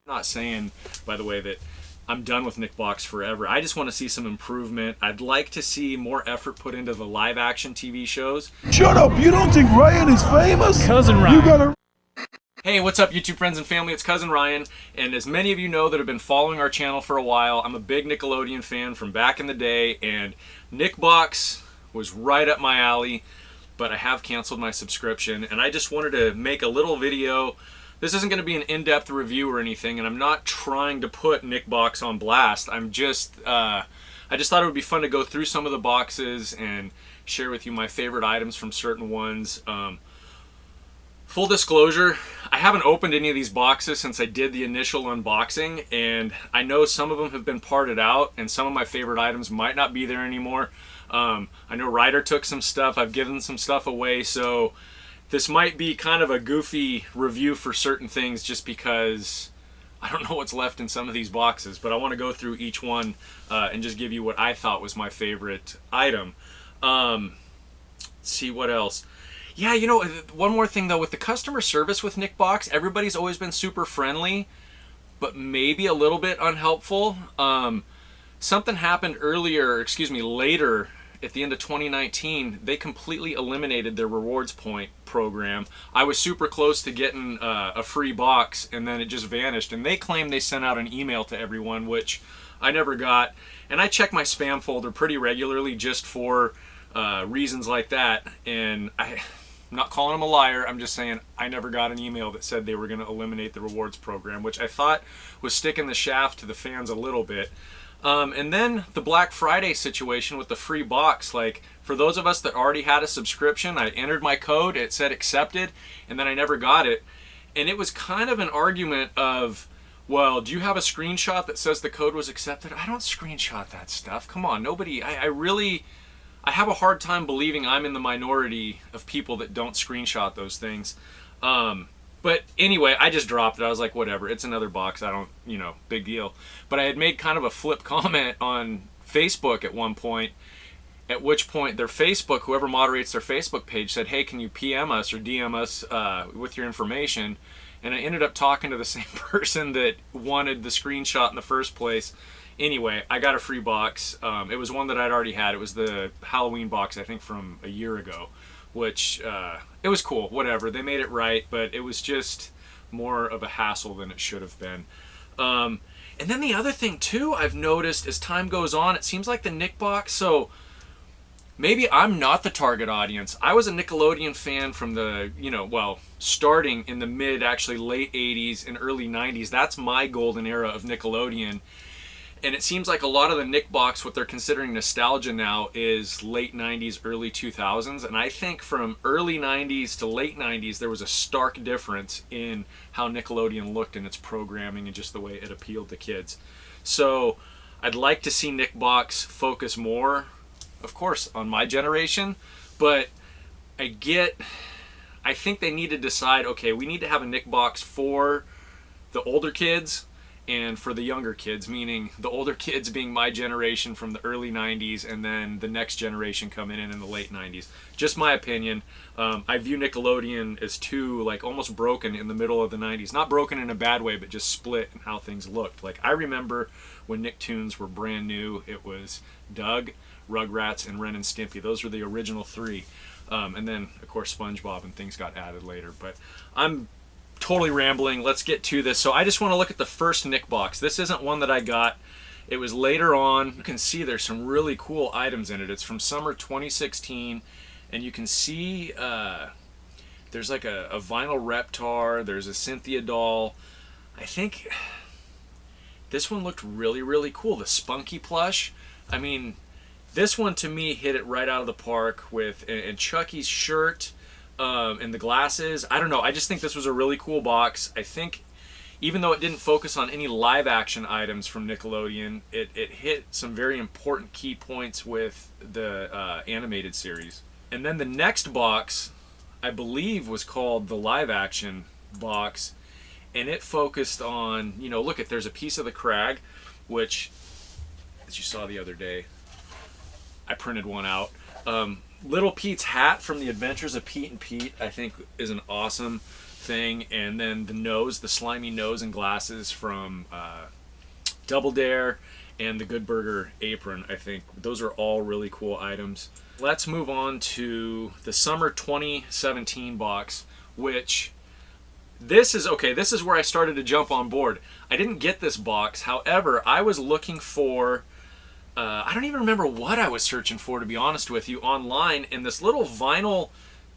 I'm not saying, by the way, that I'm done with Nickbox forever. I just want to see some improvement. I'd like to see more effort put into the live action TV shows. Shut up! You don't think Ryan is famous? Cousin Ryan. You gotta... Hey, what's up, YouTube friends and family? It's Cousin Ryan, and as many of you know that have been following our channel for a while, I'm a big Nickelodeon fan from back in the day, and Nickbox was right up my alley, but I have canceled my subscription, and I just wanted to make a little video. This isn't going to be an in-depth review or anything, and I'm not trying to put Nickbox on blast. I just thought it would be fun to go through some of the boxes and share with you my favorite items from certain ones. Full disclosure, I haven't opened any of these boxes since I did the initial unboxing, and I know some of them have been parted out, and some of my favorite items might not be there anymore. I know Ryder took some stuff, I've given some stuff away, so this might be kind of a goofy review for certain things just because I don't know what's left in some of these boxes, but I want to go through each one and just give you what I thought was my favorite item. Let's see what else. Yeah, you know, one more thing though, with the customer service with Nickbox, everybody's always been super friendly, but maybe a little bit unhelpful. Something happened later at the end of 2019, they completely eliminated their rewards point program. I was super close to getting a free box, and then it just vanished. And they claimed they sent out an email to everyone, which I never got. And I check my spam folder pretty regularly just for reasons like that. And I'm not calling them a liar. I'm just saying I never got an email that said they were going to eliminate the rewards program, which I thought was sticking the shaft to the fans a little bit. And then the Black Friday situation with the free box, like for those of us that already had a subscription, I entered my code, it said accepted, and then I never got it. And it was kind of an argument of, well, do you have a screenshot that says the code was accepted? I don't screenshot that stuff. Come on, nobody, I have a hard time believing I'm in the minority of people that don't screenshot those things. But anyway, I just dropped it. I was like, whatever, it's another box. I don't, big deal. But I had made kind of a flip comment on Facebook at one point, at which point their Facebook, whoever moderates their Facebook page, said, hey, can you PM us or DM us with your information? And I ended up talking to the same person that wanted the screenshot in the first place. Anyway, I got a free box. It was one that I'd already had. It was the Halloween box, I think, from a year ago, which it was cool, whatever. They made it right, but it was just more of a hassle than it should have been. And then the other thing, too, I've noticed as time goes on, it seems like the Nickbox, so maybe I'm not the target audience. I was a Nickelodeon fan from the, starting in the late 80s and early 90s. That's my golden era of Nickelodeon. And it seems like a lot of the Nickbox, what they're considering nostalgia now, is late 90s, early 2000s. And I think from early 90s to late 90s, there was a stark difference in how Nickelodeon looked in its programming and just the way it appealed to kids. So I'd like to see Nickbox focus more, of course, on my generation. But I think they need to decide, okay, we need to have a Nickbox for the older kids and for the younger kids, meaning the older kids being my generation from the early 90s and then the next generation coming in the late 90s. Just my opinion. I view Nickelodeon as too, almost broken in the middle of the 90s. Not broken in a bad way, but just split in how things looked. Like, I remember when Nicktoons were brand new, it was Doug, Rugrats, and Ren and Stimpy. Those were the original three. And then, of course, SpongeBob and things got added later. But I'm totally rambling. Let's get to this. So I just want to look at the first Nickbox. This isn't one that I got. It was later on. You can see there's some really cool items in it. It's from summer 2016, and you can see there's like a vinyl Reptar. There's a Cynthia doll. I think this one looked really, really cool. The Spunky plush. I mean, this one to me hit it right out of the park with and Chucky's shirt. And the glasses. I don't know. I just think this was a really cool box. I think even though it didn't focus on any live action items from Nickelodeon, it hit some very important key points with the animated series. And then the next box, I believe, was called the live action box. And it focused on, look at, there's a piece of the Crag, which, as you saw the other day, I printed one out. Little Pete's hat from the Adventures of Pete and Pete, I think, is an awesome thing, and then the slimy nose and glasses from Double Dare, and the Good Burger apron. I think those are all really cool items. Let's move on to the summer 2017 box, which this is where I started to jump on board. I didn't get this box. However, I was looking for I don't even remember what I was searching for, to be honest with you, online, and this little vinyl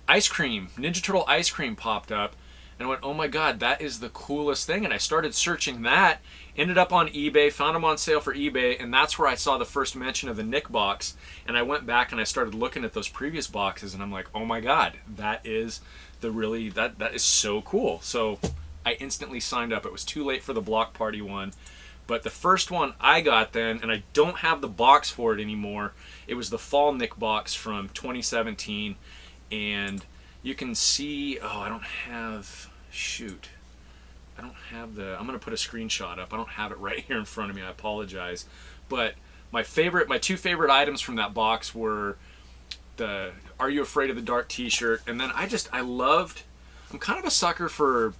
ice cream, Ninja Turtle ice cream, popped up, and I went, oh my god, that is the coolest thing. And I started searching that, ended up on eBay, found them on sale for eBay, and that's where I saw the first mention of the Nick box. And I went back and I started looking at those previous boxes, and I'm like, oh my god, that is that is so cool. So I instantly signed up. It was too late for the Block Party one, but the first one I got then, and I don't have the box for it anymore, it was the Fall Nick box from 2017. And you can see, I don't have I'm going to put a screenshot up. I don't have it right here in front of me. I apologize. But my two favorite items from that box were the Are You Afraid of the Dark t-shirt, and then I'm kind of a sucker for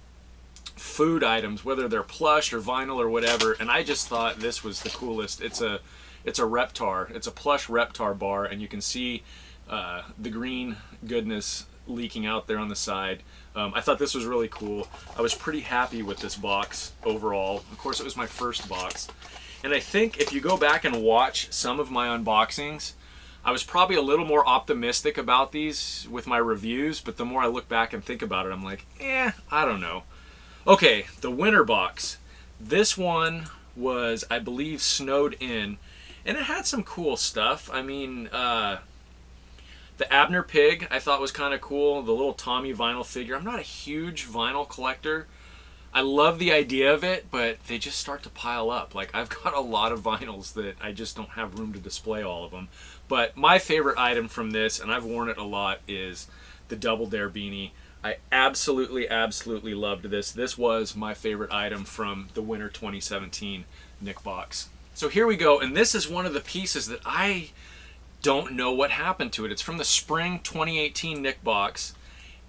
food items, whether they're plush or vinyl or whatever, and I just thought this was the coolest. It's a Reptar. It's a plush Reptar bar, and you can see the green goodness leaking out there on the side. I thought this was really cool. I was pretty happy with this box overall. Of course, it was my first box. And I think if you go back and watch some of my unboxings, I was probably a little more optimistic about these with my reviews, but the more I look back and think about it, I'm like, I don't know. Okay, the winter box. This one was, I believe, snowed in, and it had some cool stuff. I mean, the Abner Pig I thought was kind of cool. The little Tommy vinyl figure. I'm not a huge vinyl collector. I love the idea of it, but they just start to pile up. Like, I've got a lot of vinyls that I just don't have room to display all of them. But my favorite item from this, and I've worn it a lot, is the Double Dare beanie. I absolutely, absolutely loved this. This was my favorite item from the winter 2017 Nick box. So here we go, and this is one of the pieces that I don't know what happened to it. It's from the spring 2018 Nick box,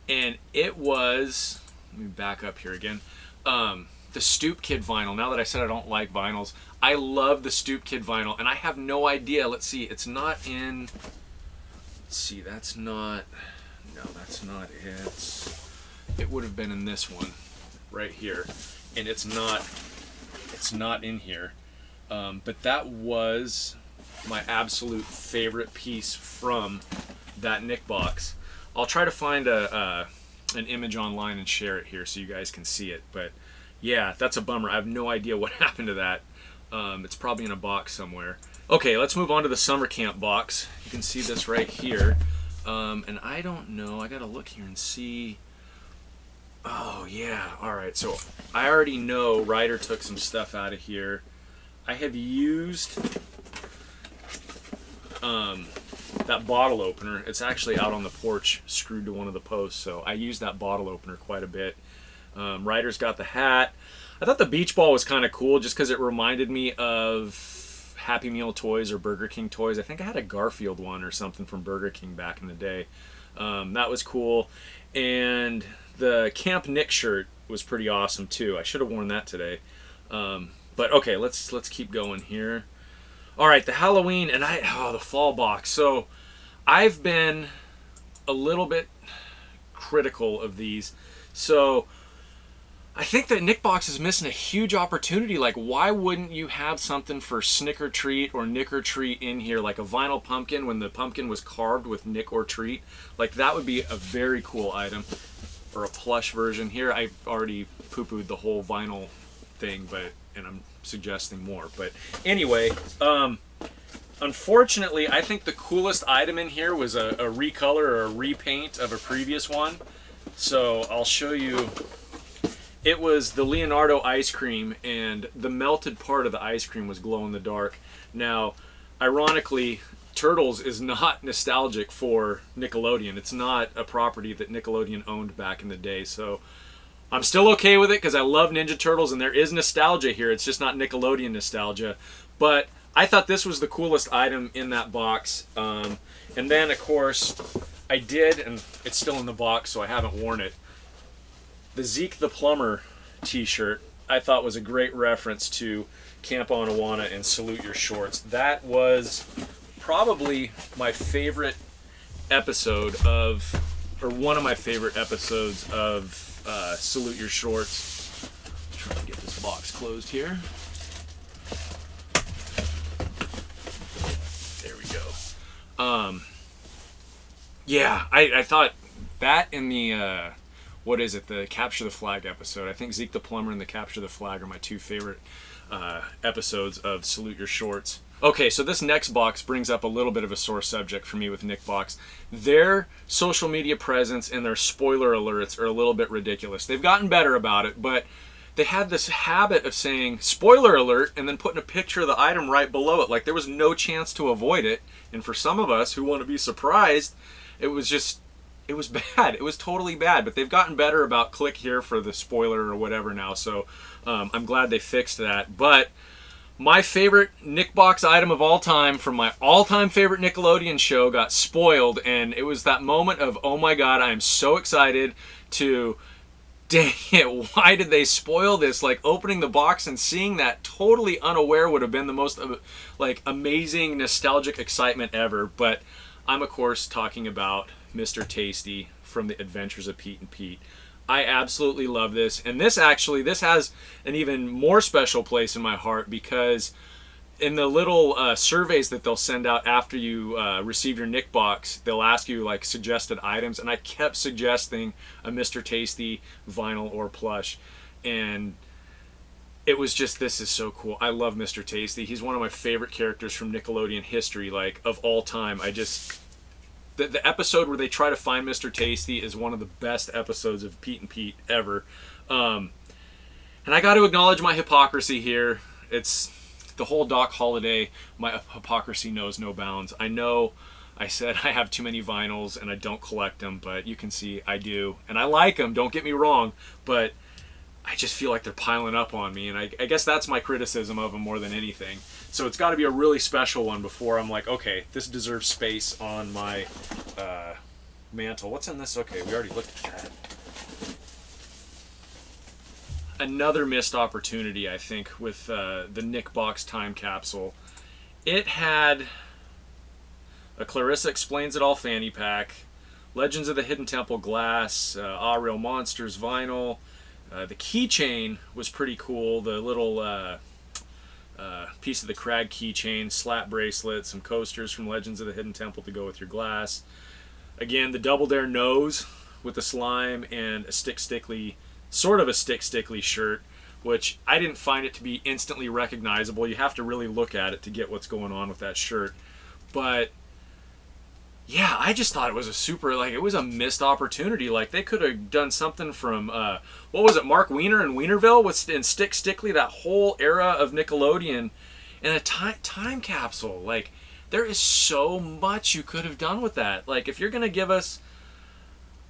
and it was, let me back up here again, the Stoop Kid vinyl. Now that I said I don't like vinyls, I love the Stoop Kid vinyl, and I have no idea. Let's see, it's not in, let's see, that's not it. It would have been in this one right here, and it's not in here. But that was my absolute favorite piece from that Nick box. I'll try to find an image online and share it here so you guys can see it. But yeah, that's a bummer. I have no idea what happened to that. It's probably in a box somewhere. Okay, let's move on to the summer camp box. You can see this right here. And I don't know, I gotta look here and see. Oh yeah, alright, so I already know Ryder took some stuff out of here. I have used that bottle opener. It's actually out on the porch, screwed to one of the posts, so I used that bottle opener quite a bit. Ryder's got the hat. I thought the beach ball was kind of cool just because it reminded me of Happy Meal toys or Burger King toys. I think I had a Garfield one or something from Burger King back in the day. That was cool. And the Camp Nick shirt was pretty awesome too. I should have worn that today. But okay, let's keep going here. All right, the Halloween and the fall box. So I've been a little bit critical of these. So I think that Nick Box is missing a huge opportunity. Like, why wouldn't you have something for Snick or Treat or Nick or Treat in here, like a vinyl pumpkin when the pumpkin was carved with Nick or Treat? Like, that would be a very cool item. Or a plush version. Here, I've already poo-pooed the whole vinyl thing, and I'm suggesting more. But anyway, unfortunately, I think the coolest item in here was a recolor or a repaint of a previous one. So I'll show you. It was the Leonardo ice cream, and the melted part of the ice cream was glow in the dark. Now, ironically, Turtles is not nostalgic for Nickelodeon. It's not a property that Nickelodeon owned back in the day, so I'm still okay with it because I love Ninja Turtles, and there is nostalgia here. It's just not Nickelodeon nostalgia. But I thought this was the coolest item in that box. And then, of course, I did, and it's still in the box, so I haven't worn it. the Zeke the Plumber t-shirt I thought was a great reference to Camp on Awana and Salute Your Shorts. That was probably my favorite episode of, or one of my favorite episodes of Salute Your Shorts. Try to get this box closed here. There we go. Yeah, I thought that in the what is it? The Capture the Flag episode. I think Zeke the Plumber and the Capture the Flag are my two favorite episodes of Salute Your Shorts. Okay, so this next box brings up a little bit of a sore subject for me with Nickbox. Their social media presence and their spoiler alerts are a little bit ridiculous. They've gotten better about it, but they had this habit of saying spoiler alert and then putting a picture of the item right below it. Like there was no chance to avoid it. And for some of us who want to be surprised, it was bad. It was totally bad. But they've gotten better about click here for the spoiler or whatever now. So I'm glad they fixed that. But my favorite Nickbox item of all time from my all-time favorite Nickelodeon show got spoiled. And it was that moment of, oh my God, I am so excited to... Dang it, why did they spoil this? Like, opening the box and seeing that totally unaware would have been the most, like, amazing, nostalgic excitement ever. But I'm, of course, talking about Mr. Tasty from The Adventures of Pete and Pete. I absolutely love this. And this has an even more special place in my heart because in the little surveys that they'll send out after you receive your Nick box, they'll ask you like suggested items, and I kept suggesting a Mr. Tasty vinyl or plush, and it was just, this is so cool. I love Mr. Tasty. He's one of my favorite characters from Nickelodeon history, like of all time. The episode where they try to find Mr. Tasty is one of the best episodes of Pete and Pete ever. And I got to acknowledge my hypocrisy here. It's the whole Doc Holliday, my hypocrisy knows no bounds. I know I said I have too many vinyls and I don't collect them, but you can see I do. And I like them, don't get me wrong, but I just feel like they're piling up on me. And I guess that's my criticism of them more than anything. So it's got to be a really special one before I'm like, okay, this deserves space on my mantle. What's in this? Okay, we already looked at that. Another missed opportunity, I think, with the Nick Box time capsule. It had a Clarissa Explains It All fanny pack, Legends of the Hidden Temple glass, Ah Real Monsters vinyl. The keychain was pretty cool. The little piece of the Crag keychain, slap bracelet, some coasters from Legends of the Hidden Temple to go with your glass. Again, the Double Dare nose with the slime and a sort of a Stickly shirt, which I didn't find it to be instantly recognizable. You have to really look at it to get what's going on with that shirt. But yeah, I just thought it was it was a missed opportunity. Like they could have done something from what was it, Mark Wiener and Wienerville and Stickly, that whole era of Nickelodeon, in a time capsule. Like there is so much you could have done with that. Like if you're gonna give us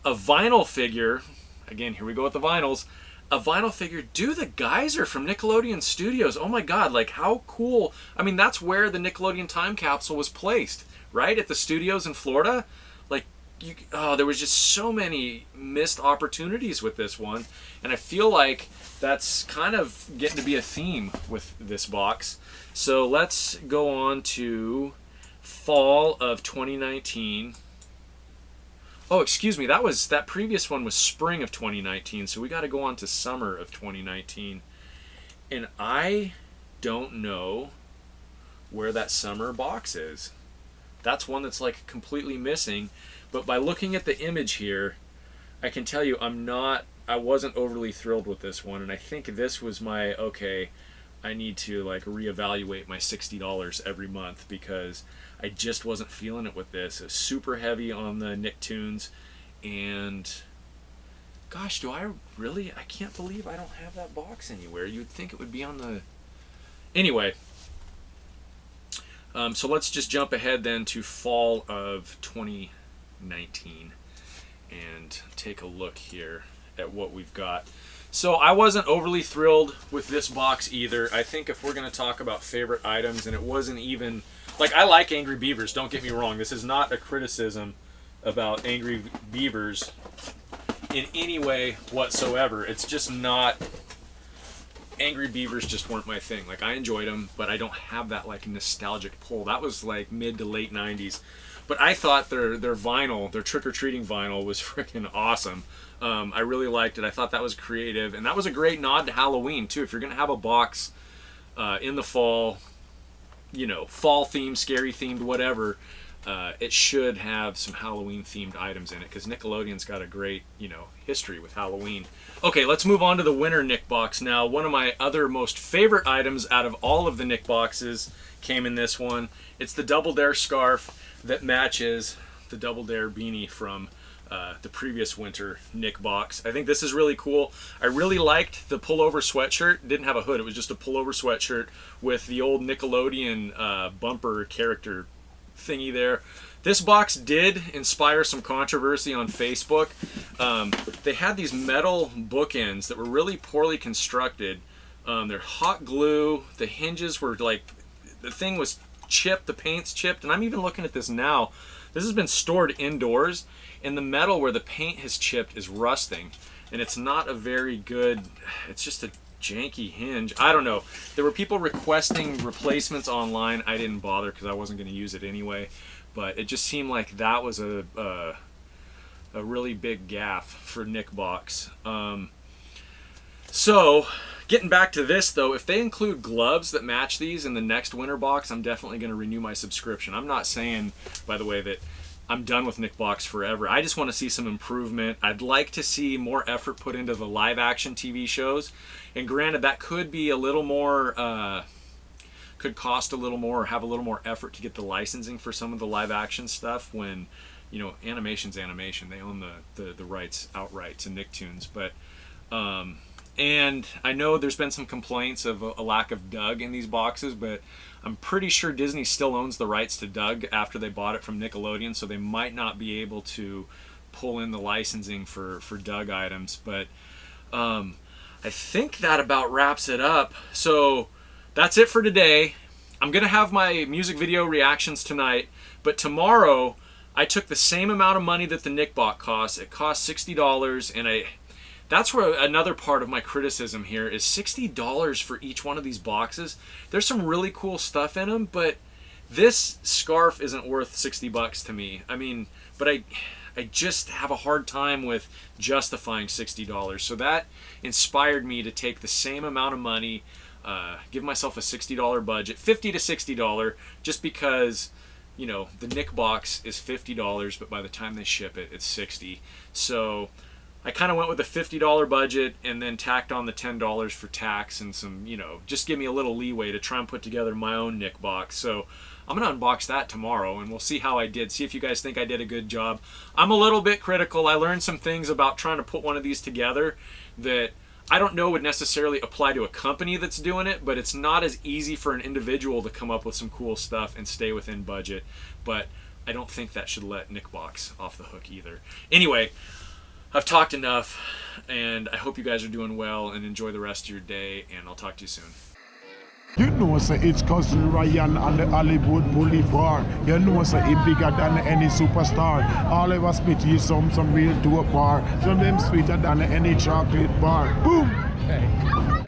a vinyl figure, again, here we go with the vinyls. A vinyl figure, do the Geyser from Nickelodeon Studios. Oh my God, like how cool. I mean, that's where the Nickelodeon time capsule was placed, right? At the studios in Florida. Like, there was just so many missed opportunities with this one. And I feel like that's kind of getting to be a theme with this box. So let's go on to fall of 2019. Oh, excuse me, that previous one was spring of 2019, so we got to go on to summer of 2019. And I don't know where that summer box is. That's one that's like completely missing, but by looking at the image here, I can tell you I wasn't overly thrilled with this one, and I think this was my, okay, I need to like reevaluate my $60 every month because I just wasn't feeling it with this. It's super heavy on the Nicktoons, and gosh, I can't believe I don't have that box anywhere. You'd think it would be on the... Anyway, so let's just jump ahead then to fall of 2019 and take a look here at what we've got. So I wasn't overly thrilled with this box either. I think if we're going to talk about favorite items, and it wasn't even... Like, I like Angry Beavers, don't get me wrong. This is not a criticism about Angry Beavers. in any way whatsoever. It's just not. Angry Beavers just weren't my thing. Like, I enjoyed them, but I don't have that like nostalgic pull. That was like mid to late 90s. But I thought their vinyl, their trick-or-treating vinyl, was freaking awesome. I really liked it. I thought that was creative, and that was a great nod to Halloween too. If you're gonna have a box in the fall, you know, fall themed, scary themed, whatever, it should have some Halloween themed items in it, because Nickelodeon's got a great, you know, history with Halloween. Okay, let's move on to the winter Nick box now. One of my other most favorite items out of all of the Nick boxes came in this one. It's the Double Dare scarf that matches the Double Dare beanie from the previous winter Nick box. I think this is really cool. I really liked the pullover sweatshirt. It didn't have a hood. It was just a pullover sweatshirt with the old Nickelodeon bumper character thingy there. This box did inspire some controversy on Facebook. They had these metal bookends that were really poorly constructed. They're hot glue. The hinges were like, the thing was chipped, the paint's chipped, and I'm even looking at this now. This has been stored indoors, and the metal where the paint has chipped is rusting, and it's not a very good, it's just a janky hinge. I don't know. There were people requesting replacements online. I didn't bother because I wasn't going to use it anyway, but it just seemed like that was a really big gaffe for Nick box. So getting back to this though, if they include gloves that match these in the next winter box, I'm definitely going to renew my subscription. I'm not saying, by the way, that I'm done with Nick box forever. I just want to see some improvement. I'd like to see more effort put into the live action TV shows. And granted, that could be a little more, could cost a little more or have a little more effort to get the licensing for some of the live action stuff when, you know, animation's animation. They own the rights outright to Nicktoons. But, and I know there's been some complaints of a lack of Doug in these boxes, but I'm pretty sure Disney still owns the rights to Doug after they bought it from Nickelodeon, so they might not be able to pull in the licensing for Doug items. But I think that about wraps it up. So that's it for today. I'm going to have my music video reactions tonight, but tomorrow I took the same amount of money that the Nick box costs. It cost $60, and that's where another part of my criticism here is $60 for each one of these boxes. There's some really cool stuff in them, but this scarf isn't worth $60 to me. I mean, but I just have a hard time with justifying $60. So that inspired me to take the same amount of money, give myself a $60 budget, $50 to $60, just because, you know, the Nick box is $50, but by the time they ship it, it's $60. So I kind of went with a $50 budget and then tacked on the $10 for tax and some, you know, just give me a little leeway to try and put together my own Nick box. So I'm going to unbox that tomorrow and we'll see how I did. See if you guys think I did a good job. I'm a little bit critical. I learned some things about trying to put one of these together that I don't know would necessarily apply to a company that's doing it, but it's not as easy for an individual to come up with some cool stuff and stay within budget. But I don't think that should let Nick box off the hook either. Anyway, I've talked enough, and I hope you guys are doing well and enjoy the rest of your day, and I'll talk to you soon. You know, say it's Cousin Ryan on the Hollywood Boulevard. You know, say he bigger than any superstar. All of us spit you some real dope bar. Some them sweeter than any chocolate bar. Boom! Hey.